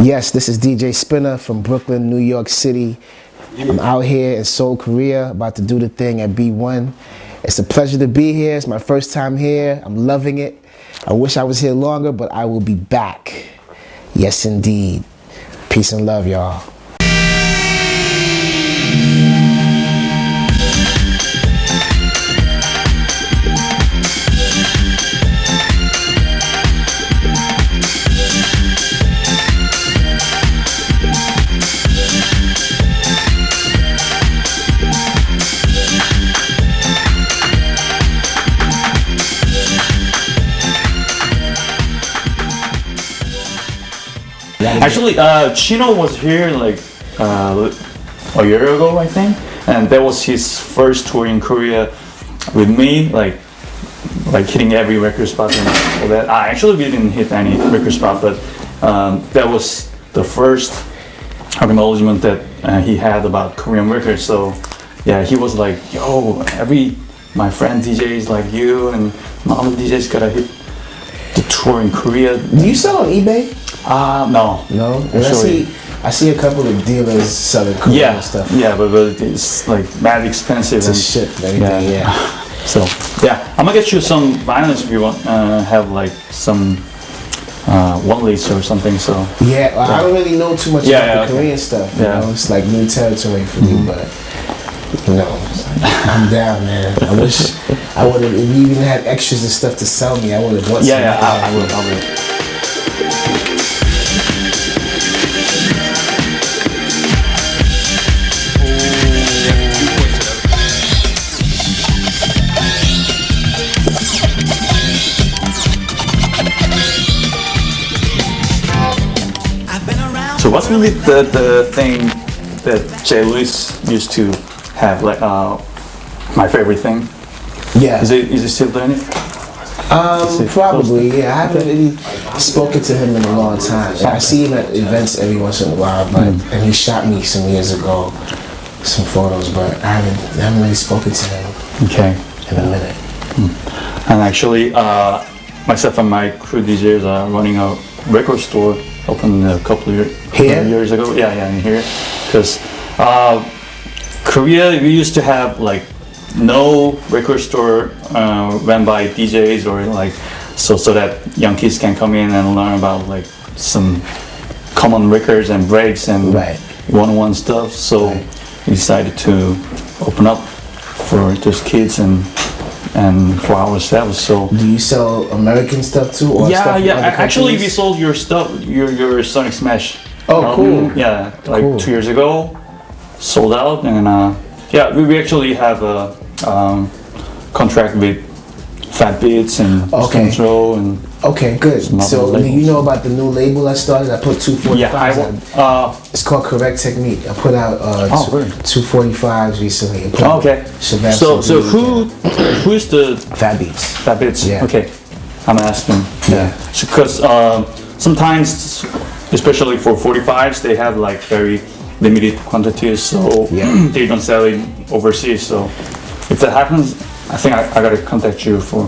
Yes, this is DJ Spinna from Brooklyn, New York City. I'm out here in Seoul, Korea, about to do the thing at B1. It's a pleasure to be here. It's my first time here. I'm loving it. I wish I was here longer, but I will be back. Yes, indeed. Peace and love, y'all. Actually, Chino was here like a year ago, I think, and that was his first tour in Korea with me, like hitting every record spot and all that. Actually, we didn't hit any record spot, but that was the first acknowledgement that he had about Korean records. So yeah, he was like, "Yo, my friend DJs like you and my other DJs gotta hit the tour in Korea." Do you sell on eBay? No. No? I see a couple of dealers selling Korean stuff. Yeah, but it's like mad expensive. To ship and everything, yeah. So, yeah, I'm gonna get you some vinyls if you want, have like some one-leads or something, so. Yeah, well, I don't really know too much about the Korean stuff, you know? It's like new territory for me, but, you know, I'm down, man. I wish I would have, if you even had extras and stuff to sell me, I would have wanted some. I will. So what's really the thing that Jay Lewis used to have, like my favorite thing? Yeah. Is it still doing it? Probably, yeah. I haven't really spoken to him in a long time. I see him at events every once in a while, but and he shot me some years ago some photos, but I haven't really spoken to him in a minute. And actually, myself and my crew DJs are running a record store. Opened a couple of years ago. Yeah, in here. Because Korea, we used to have like no record store run by DJs or like so that young kids can come in and learn about like some common records and breaks and one-on-one stuff. So we decided to open up for those kids and for ourselves. So do you sell American stuff too, or stuff from other actually we countries? sold your stuff, your Sonic Smash cool. Yeah, like 2 years ago, sold out. And we actually have a contract with Fat Beats and Control and good. So do you know about the new label I started? I put 245s it's called Correct Technique. I put out 245s recently. So who's the Fat Beats? Fat Beats. Yeah. Okay, I'm asking. Because sometimes, especially for 45s, they have like very limited quantities, so they don't sell it overseas. So if that happens, I think I gotta contact you for.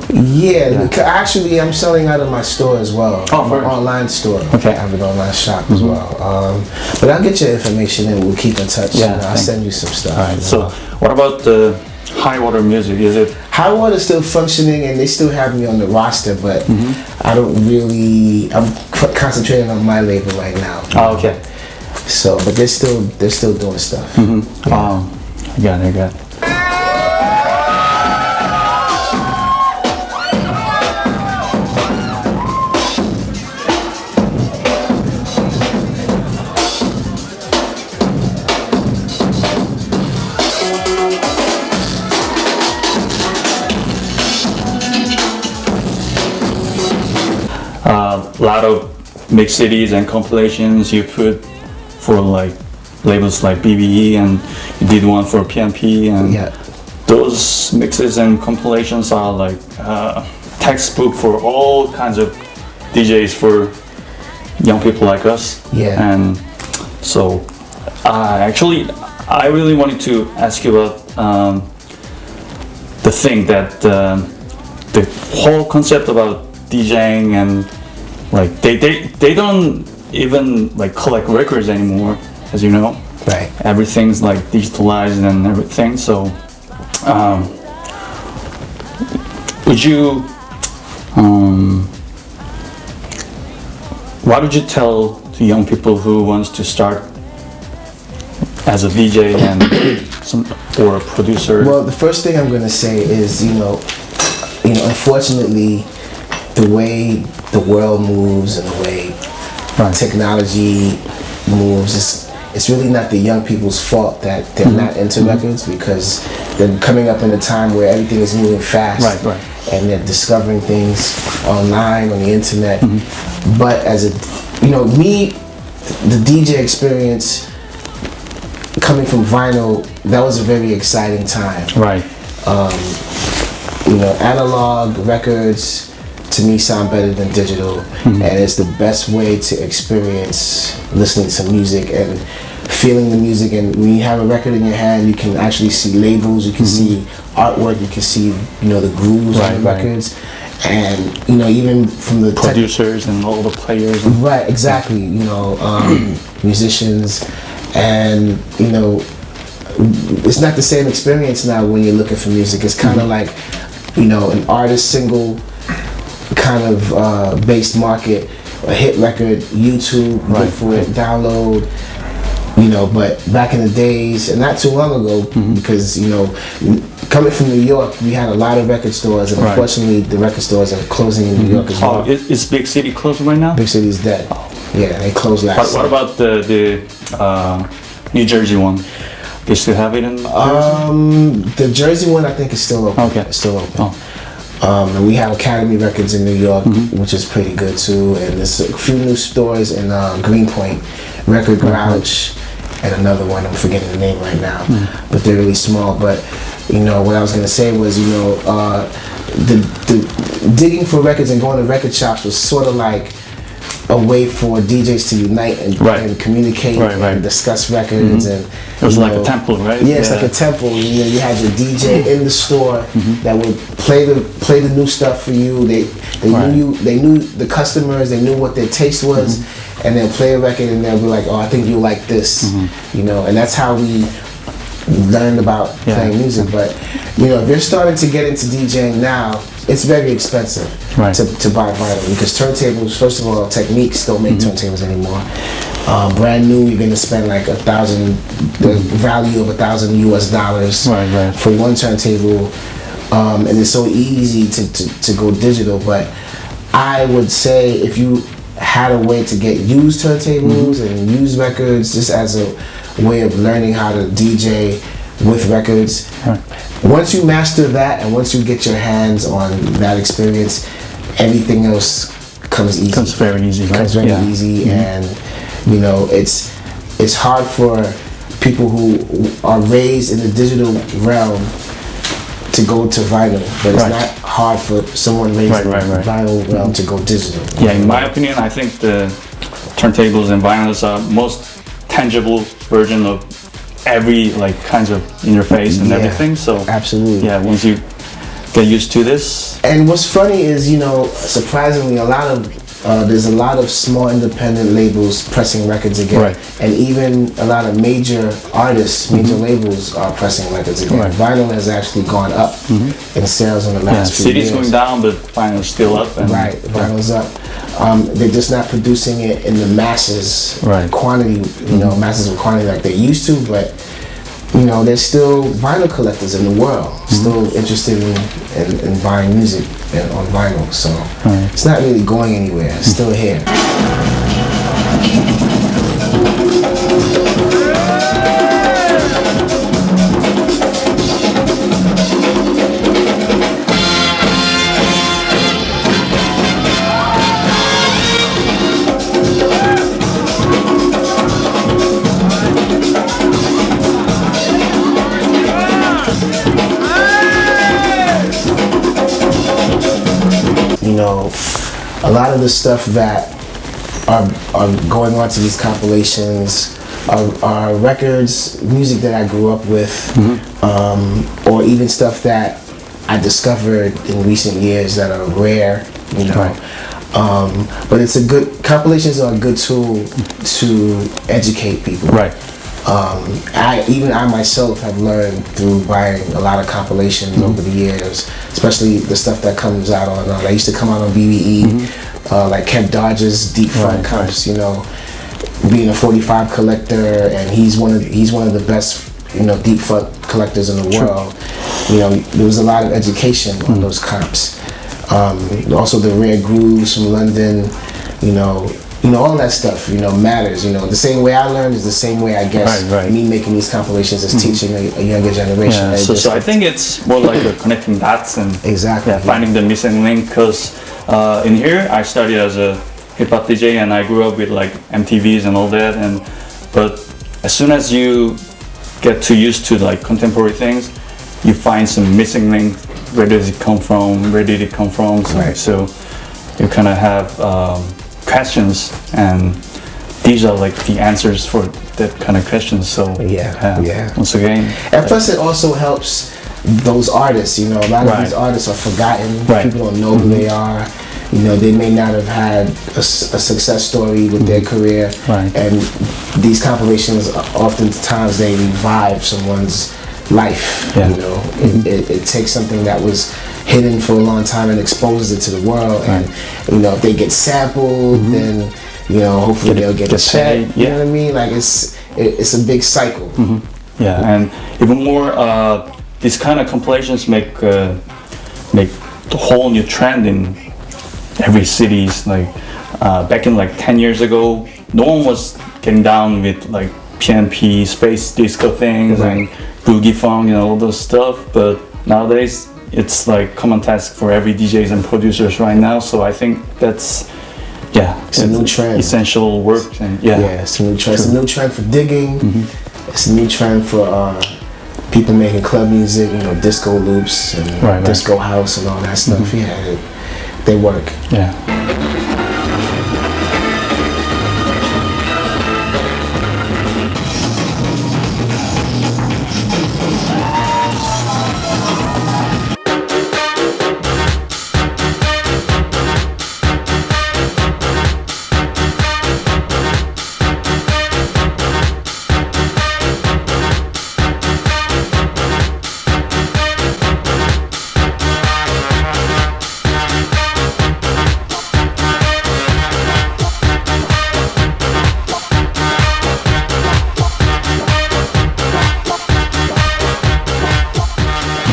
Actually, I'm selling out of my store as well. My online store. Okay. I have an online shop as well. But I'll get your information and we'll keep in touch. Yeah, I'll send you some stuff. All right. So, what about the High Water Music? Is it? High Water's still functioning and they still have me on the roster, but I don't really. I'm concentrating on my label right now. Oh, okay. So, but they're still doing stuff. I got it. A lot of mix cities and compilations you put for like labels like BBE, and you did one for PNP, and those mixes and compilations are like textbook for all kinds of DJs for young people like us. And so actually I really wanted to ask you about the thing that the whole concept about DJing and like they don't even like collect records anymore, as you know. Right. Everything's like digitalized and everything. So, would you? What would you tell to young people who wants to start as a DJ and or a producer? Well, the first thing I'm gonna say is, unfortunately, the way the world moves and the way technology moves, it's really not the young people's fault that they're not into records, because they're coming up in a time where everything is moving fast, and they're discovering things online, on the internet. But as the DJ experience coming from vinyl, that was a very exciting time. Right. Analog records to me sound better than digital, and it's the best way to experience listening to music and feeling the music. And when you have a record in your hand, you can actually see labels, you can see artwork, you can see the grooves on the records, and even from the producers and all the players. Right, exactly. Musicians, and it's not the same experience now when you're looking for music. It's kind of like an artist single kind of based market, a hit record, YouTube, look for it, download. But back in the days, and not too long ago, because coming from New York, we had a lot of record stores, and unfortunately, the record stores are closing in New York as well. Oh, is Big City closed right now? Big City's dead. Yeah, they closed last. What about the New Jersey one? They still have it in Jersey? The Jersey one, I think, is still open. Okay, it's still open. And we have Academy Records in New York, which is pretty good too. And there's a few new stores in Greenpoint, Record Grouch, and another one, I'm forgetting the name right now, but they're really small. But what I was gonna say was, the digging for records and going to record shops was sort of like a way for DJs to unite and communicate and discuss records. And it was like a temple, right? Yeah, it's like a temple. You had your DJ in the store that would play the new stuff for you. They knew you. They knew the customers. They knew what their taste was, and they'll play a record and they'll be like, "Oh, I think you like this," and that's how we learned about playing music. But if you're starting to get into DJing now, it's very expensive to buy vinyl, because turntables, first of all, Techniques don't make turntables anymore. Brand new, you're gonna spend like the value of $1,000 US for one turntable, and it's so easy to go digital. But I would say, if you had a way to get used turntables and used records, just as a way of learning how to DJ with records, once you master that, and once you get your hands on that experience, everything else comes easy. Comes very easy, right? Comes very easy, and it's hard for people who are raised in the digital realm to go to vinyl, but it's not hard for someone raised in the vinyl realm to go digital. Yeah, in my opinion, I think the turntables and vinyls are most tangible version of every kinds of interface and everything. So absolutely, once you get used to this. And what's funny is, surprisingly, there's a lot of small independent labels pressing records again, and even a lot of major artists, major labels are pressing records again. Vinyl has actually gone up in sales in the last few years. CD's going down, but vinyl's still up. And vinyl's up. They're just not producing it in the masses quantity, masses of quantity like they used to, but there's still vinyl collectors in the world still interested in buying music on vinyl, so it's not really going anywhere. It's still here. A lot of the stuff that are going on to these compilations are records, music that I grew up with, or even stuff that I discovered in recent years that are rare. But compilations are a good tool to educate people. Right. I myself have learned through buying a lot of compilations over the years, especially the stuff that comes out on. I used to come out on BBE, like Kent Dodge's Deep Funk comps. You know, being a 45 collector, and he's one of the best, you know, Deep Funk collectors in the world. You know, there was a lot of education on those comps. Also the Rare Grooves from London. You know, all that stuff, you know, matters. You know, the same way I learned is the same way, I guess, me making these compilations is teaching a younger generation. Yeah, so I think it's more like connecting dots and finding the missing link. Because in here, I started as a hip hop DJ, and I grew up with like MTVs and all that. But as soon as you get too used to like contemporary things, you find some missing link. Where does it come from? Where did it come from? So you kind of have questions, and these are like the answers for that kind of questions. So once again, and plus it also helps those artists. You know, a lot of these artists are forgotten. People don't know who they are. You know, they may not have had a success story with their career, and these compilations oftentimes they revive someone's life. You know, it takes something that was hidden for a long time and exposes it to the world, and you know, if they get sampled, then you know, hopefully they'll get a check. You know what I mean? Like it's a big cycle. And even more, these kind of compilations make the whole new trend in every cities. Like back in like 10 years ago, no one was getting down with like PNP, space disco things and boogie funk and all those stuff, but nowadays it's like common task for every DJs and producers right now. So I think that's it's a new trend, essential work. And it's a new trend. It's a new trend for digging. It's a new trend for people making club music, you know, disco loops and disco house and all that stuff. They work.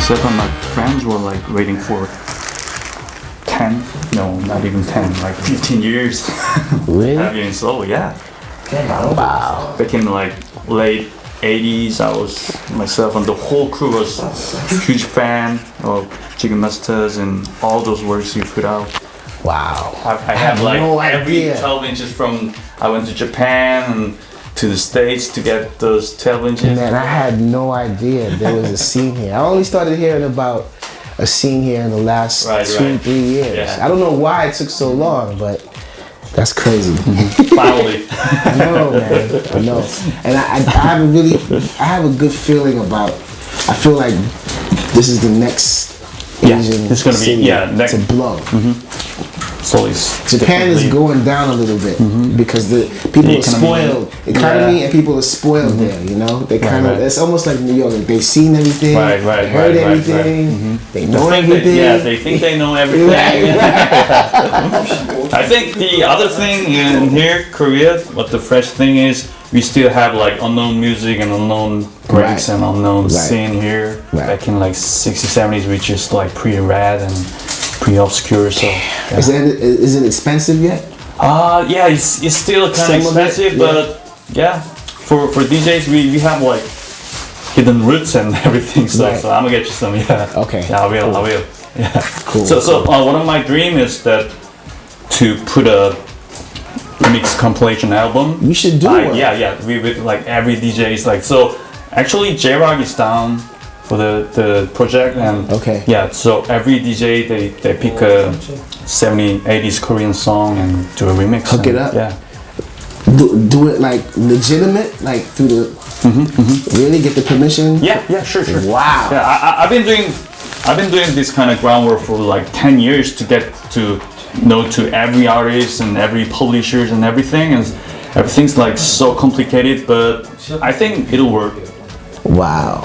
Myself and my friends were like waiting for 10, no, not even 10, like 15 years. Really? Having solo, Wow. Back in like late 80s, I was myself and the whole crew was a huge fan of Chicken Masters and all those works you put out. Wow. I have like no every idea. 12 inches from, I went to Japan and to the States to get those 12 inches. Man, I had no idea there was a scene here. I only started hearing about a scene here in the last 2-3 years. I don't know why it took so long, but that's crazy. Finally. I know, man. I know. And I have a good feeling about, I feel like this is the next Asian it's gonna city to blow. So Japan is going down a little bit because the people are spoiled. Economy and people are spoiled there. You know, they kind of. It's almost like New York. Like they've seen everything. They heard everything. They know everything. They think they know everything. I think the other thing in here, Korea, what the fresh thing is, we still have like unknown music and unknown breaks and unknown scene here. Back in like 60s, 70s, which is like pretty rad and pretty obscure. So is it expensive yet? It's still kind of expensive, but for DJs we have like hidden roots and everything. So I'm gonna get you some. Okay. I will. Cool. So one of my dreams is that to put a remix compilation album. You should do it. We with like every DJ is like, so actually J-Rock is down for the project, and so every DJ they pick a 70s, 80s Korean song and do a remix. Hook it up. Do it like legitimate, like through the really get the permission. Sure. Wow. I've been doing this kind of groundwork for like 10 years to get to know to every artist and every publishers and everything, and everything's like so complicated, but I think it'll work. Wow.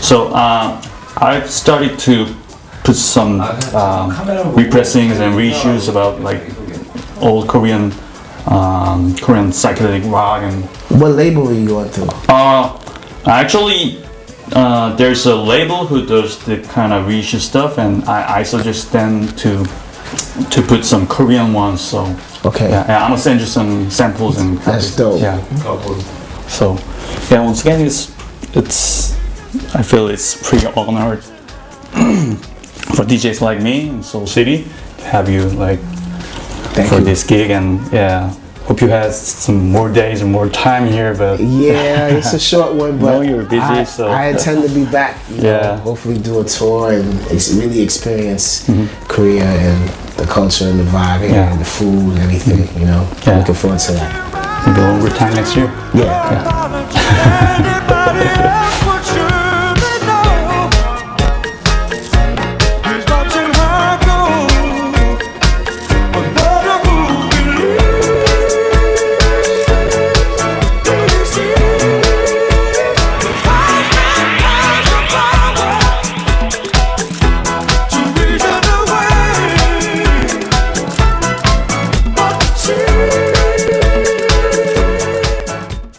So I've started to put some repressings and reissues about like old Korean psychedelic rock. And what label are you going through? Actually, there's a label who does the kind of reissue stuff, and I suggest them to put some Korean ones. So okay, yeah, I'm gonna send you some samples and that's dope. Yeah. So yeah, once again, it's I feel it's pretty honored for DJs like me in Seoul City to have you like for this gig, and yeah. Hope you had some more days and more time here, but yeah, it's a short one. But no, you're busy, so I intend to be back. You know, hopefully do a tour and really experience Korea and the culture and the vibe and the food and everything. You know, looking forward to that. Maybe a little more time next year. Yeah.